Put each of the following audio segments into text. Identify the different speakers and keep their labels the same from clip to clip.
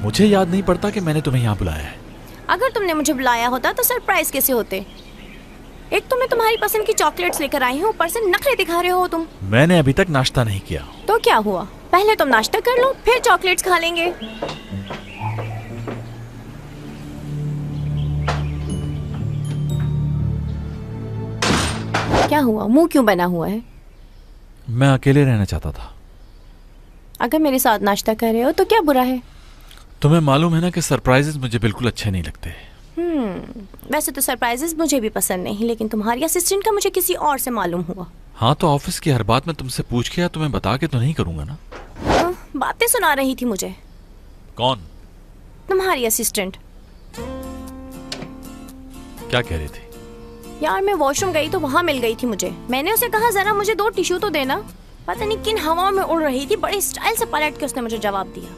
Speaker 1: मुझे याद नहीं पड़ता कि मैंने तुम्हें यहाँ बुलाया है।
Speaker 2: अगर तुमने मुझे बुलाया होता तो सरप्राइज कैसे होते? एक तो मैं तुम्हारी पसंद की चॉकलेट्स लेकर आई हूँ, ऊपर से नखरे दिखा रहे हो तुम।
Speaker 1: मैंने अभी तक नाश्ता नहीं किया।
Speaker 2: तो क्या हुआ, पहले तुम नाश्ता कर लो फिर चॉकलेट्स खा लेंगे। क्या हुआ, मुंह क्यों बना हुआ है?
Speaker 1: मैं अकेले रहना चाहता था।
Speaker 2: अगर मेरे साथ नाश्ता कर रहे हो तो क्या बुरा है?
Speaker 1: तुम्हें मालूम है ना कि सरप्राइजेस मुझे बिल्कुल अच्छे नहीं लगते।
Speaker 2: वैसे तो सरप्राइजेस मुझे भी पसंद नहीं, लेकिन तुम्हारी असिस्टेंट का मुझे किसी और से मालूम हुआ।
Speaker 1: हाँ, तो ऑफिस की हर बात मैं तुमसे पूछ के या तुम्हें बता के तो नहीं करूंगा ना।
Speaker 2: बातें सुना रही थी मुझे।
Speaker 1: कौन?
Speaker 2: तुम्हारी असिस्टेंट।
Speaker 1: क्या कह रही थी?
Speaker 2: यार मैं वॉशरूम गई तो वहाँ मिल गई थी मुझे। मैंने उसे कहा जरा मुझे 2 टिश्यू तो देना। पता नहीं किन हवाओं में उड़ रही थी, बड़े स्टाइल से पलट के उसने मुझे जवाब दिया।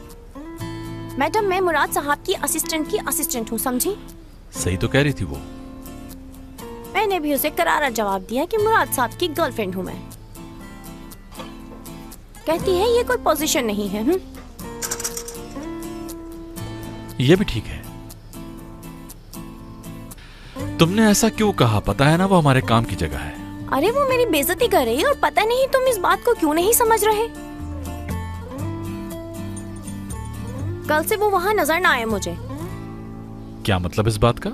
Speaker 2: मैडम, मैं मुराद साहब की असिस्टेंट हूँ, समझी?
Speaker 1: सही तो कह रही थी वो।
Speaker 2: मैंने भी उसे करारा जवाब दिया कि मुराद साहब की गर्लफ्रेंड हूँ मैं। कहती है ये कोई पोजीशन नहीं है।
Speaker 1: ये भी ठीक है। तुमने ऐसा क्यों कहा? पता है ना वो हमारे काम की जगह है।
Speaker 2: अरे वो मेरी बेइज्जती कर रही है और पता नहीं तुम इस बात को क्यों नहीं समझ रहे। कल से वो वहाँ नजर ना आए मुझे।
Speaker 1: क्या मतलब इस बात का?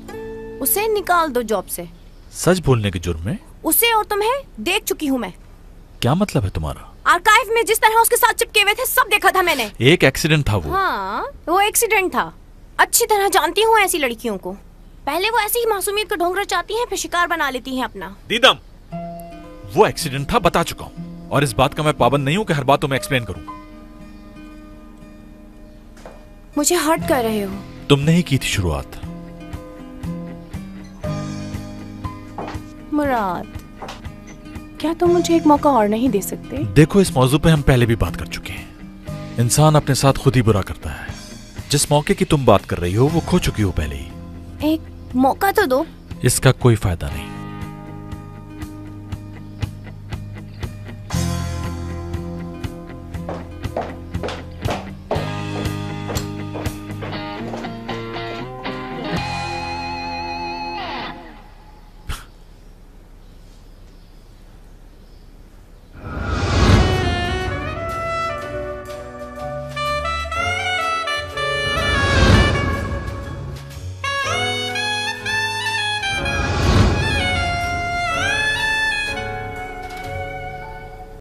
Speaker 2: उसे निकाल दो जॉब से।
Speaker 1: सच बोलने के जुर्म में?
Speaker 2: उसे और तुम्हें देख चुकी हूँ मैं।
Speaker 1: क्या मतलब है तुम्हारा?
Speaker 2: आर्काइव में जिस तरह उसके साथ चिपके हुए थे सब देखा था मैंने।
Speaker 1: एक एक्सीडेंट था वो।
Speaker 2: हाँ, वो एक्सीडेंट था। अच्छी तरह जानती हूँ ऐसी लड़कियों को। पहले वो ऐसी ही मासूमियत का ढोंग रचाती हैं, फिर शिकार बना लेती हैं अपना।
Speaker 1: दीदम, वो एक्सीडेंट था, बता चुका हूँ, और इस बात का मैं पाबंद नहीं हूँ कि हर बात तुम्हें एक्सप्लेन करूँ।
Speaker 2: मुझे हर्ट कर रहे हो।
Speaker 1: तुमने ही की थी शुरुआत।
Speaker 2: मुराद, क्या तुम मुझे एक मौका और नहीं दे सकते?
Speaker 1: देखो, इस मौजू पे हम पहले भी बात कर चुके हैं। इंसान अपने साथ खुद ही बुरा करता है। जिस मौके की तुम बात कर रही हो वो खो चुकी हो पहले ही।
Speaker 2: एक मौका तो दो।
Speaker 1: इसका कोई फायदा नहीं।